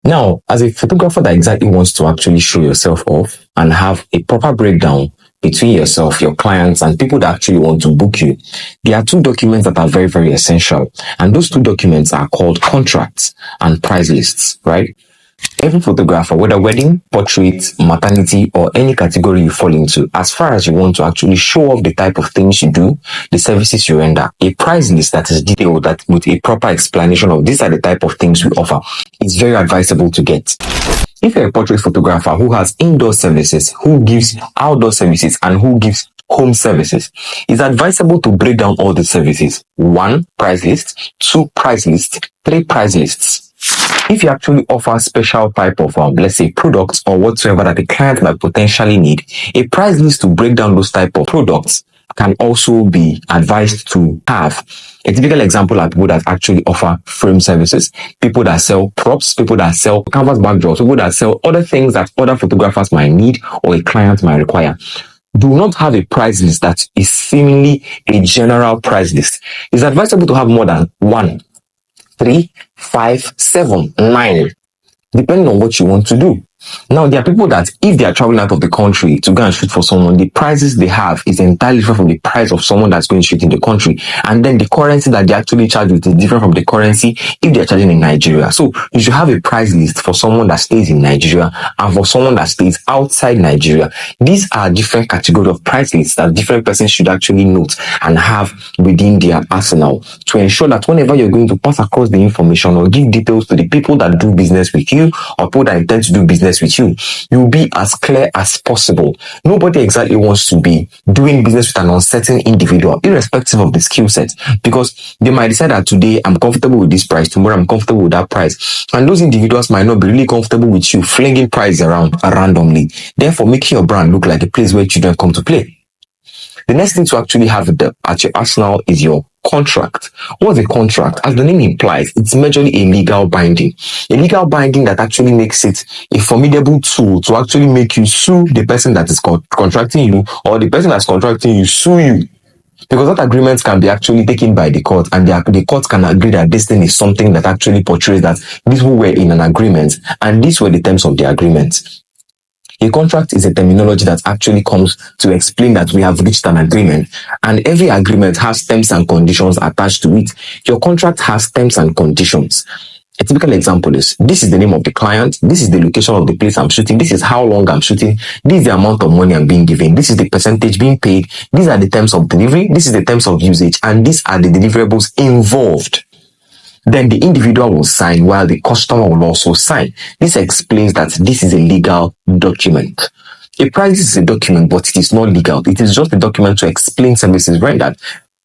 Now, as a photographer that exactly wants to actually show yourself off and have a proper breakdown between yourself, your clients, and people that actually want to book you, there are two documents that are very, very essential. And those two documents are called contracts and price lists, right? Every photographer, whether wedding, portrait, maternity, or any category you fall into, as far as you want to actually show off the type of things you do, the services you render, a price list that is detailed, that with a proper explanation of these are the type of things we offer, is very advisable to get. If you're a portrait photographer who has indoor services, who gives outdoor services, and who gives home services, it's advisable to break down all the services. 1, price list. 2, price list. 3, price lists. If you actually offer special type of, let's say, products or whatsoever that the client might potentially need, a price list to break down those type of products can also be advised to have. A typical example are people that actually offer frame services, people that sell props, people that sell canvas backdrops, people that sell other things that other photographers might need or a client might require. Do not have a price list that is seemingly a general price list. It's advisable to have more than 1, 3, 5, 7, 9, depending on what you want to do. Now, there are people that if they are traveling out of the country to go and shoot for someone, the prices they have is entirely different from the price of someone that's going to shoot in the country. And then the currency that they actually charge with is different from the currency if they're charging in Nigeria. So you should have a price list for someone that stays in Nigeria and for someone that stays outside Nigeria. These are different categories of price lists that different persons should actually note and have within their arsenal to ensure that whenever you're going to pass across the information or give details to the people that do business with you or people that intend to do business with you, you'll be as clear as possible. Nobody exactly wants to be doing business with an uncertain individual, irrespective of the skill set, because they might decide that today I'm comfortable with this price, tomorrow I'm comfortable with that price, and those individuals might not be really comfortable with you flinging price around randomly, therefore making your brand look like a place where children come to play. The next thing to actually have at your arsenal is your contract. What's a contract? As the name implies, it's majorly a legal binding. A legal binding that actually makes it a formidable tool to actually make you sue the person that is contracting you, or the person that's contracting you sue you. Because that agreement can be actually taken by the court, and the court can agree that this thing is something that actually portrays that these people were in an agreement and these were the terms of the agreement. A contract is a terminology that actually comes to explain that we have reached an agreement, and every agreement has terms and conditions attached to it. Your contract has terms and conditions. A typical example is, this is the name of the client, this is the location of the place I'm shooting, this is how long I'm shooting, this is the amount of money I'm being given, this is the percentage being paid, these are the terms of delivery, this is the terms of usage, and these are the deliverables involved. Then the individual will sign while the customer will also sign. This explains that this is a legal document. A price is a document, but it is not legal. It is just a document to explain services rendered.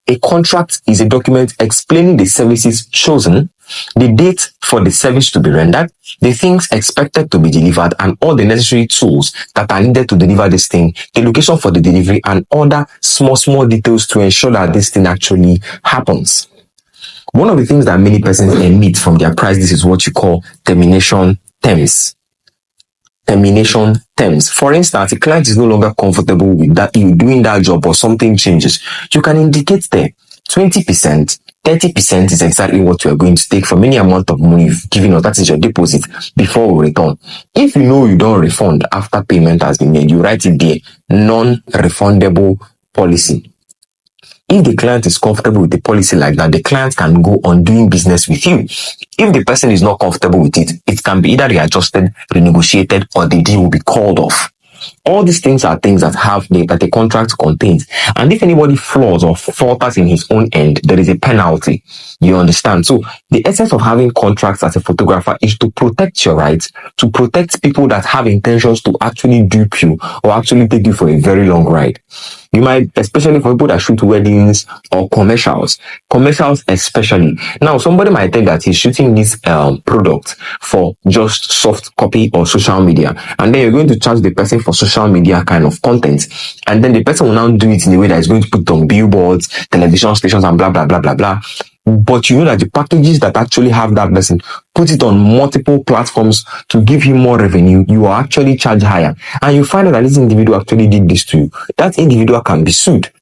A contract is a document explaining the services chosen, the date for the service to be rendered, the things expected to be delivered, and all the necessary tools that are needed to deliver this thing, the location for the delivery, and other small details to ensure that this thing actually happens. One of the things that many persons emit from their price list is what you call termination terms. Termination terms. For instance, a client is no longer comfortable with that you doing that job or something changes. You can indicate there 20%, 30% is exactly what you are going to take from any amount of money you've given us, that is your deposit, before we return. If you know you don't refund after payment has been made, you write it there, non-refundable policy. If the client is comfortable with the policy like that, the client can go on doing business with you. If the person is not comfortable with it, it can be either readjusted, renegotiated, or the deal will be called off. All these things are things that that the contract contains. And if anybody flaws or falters in his own end, there is a penalty. You understand? So the essence of having contracts as a photographer is to protect your rights, to protect people that have intentions to actually dupe you or actually take you for a very long ride. You might, especially for people that shoot weddings or commercials especially. Now, somebody might think that he's shooting this product for just soft copy or social media, and then you're going to charge the person for social media kind of content, and then the person will now do it in a way that is going to put on billboards, television stations, and blah blah blah blah blah. But you know that the packages that actually have that person put it on multiple platforms to give him more revenue, you are actually charged higher. And you find out that this individual actually did this to you. That individual can be sued.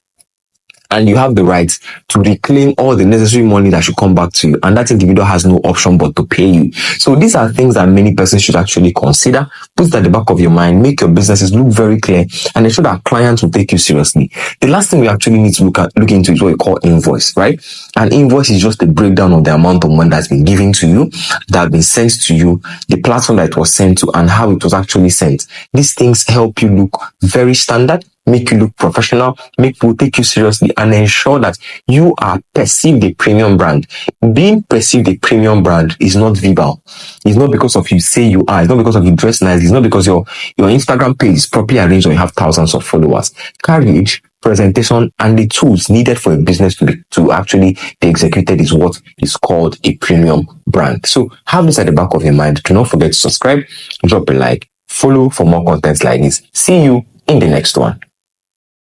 and you have the right to reclaim all the necessary money that should come back to you, and that individual has no option but to pay you. So these are things that many persons should actually consider. Put it at the back of your mind, make your businesses look very clear, and ensure that clients will take you seriously. The last thing we actually need to look into is what we call invoice, right? An invoice is just a breakdown of the amount of money that's been given to you, that has been sent to you, the platform that it was sent to, and how it was actually sent. These things help you look very standard, make you look professional, make people take you seriously, and ensure that you are perceived a premium brand. Being perceived a premium brand is not verbal. It's not because of you say you are. It's not because of you dress nice. It's not because your Instagram page is properly arranged or you have thousands of followers. Courage, presentation, and the tools needed for a business to actually be executed is what is called a premium brand. So have this at the back of your mind. Do not forget to subscribe, drop a like, follow for more contents like this. See you in the next one.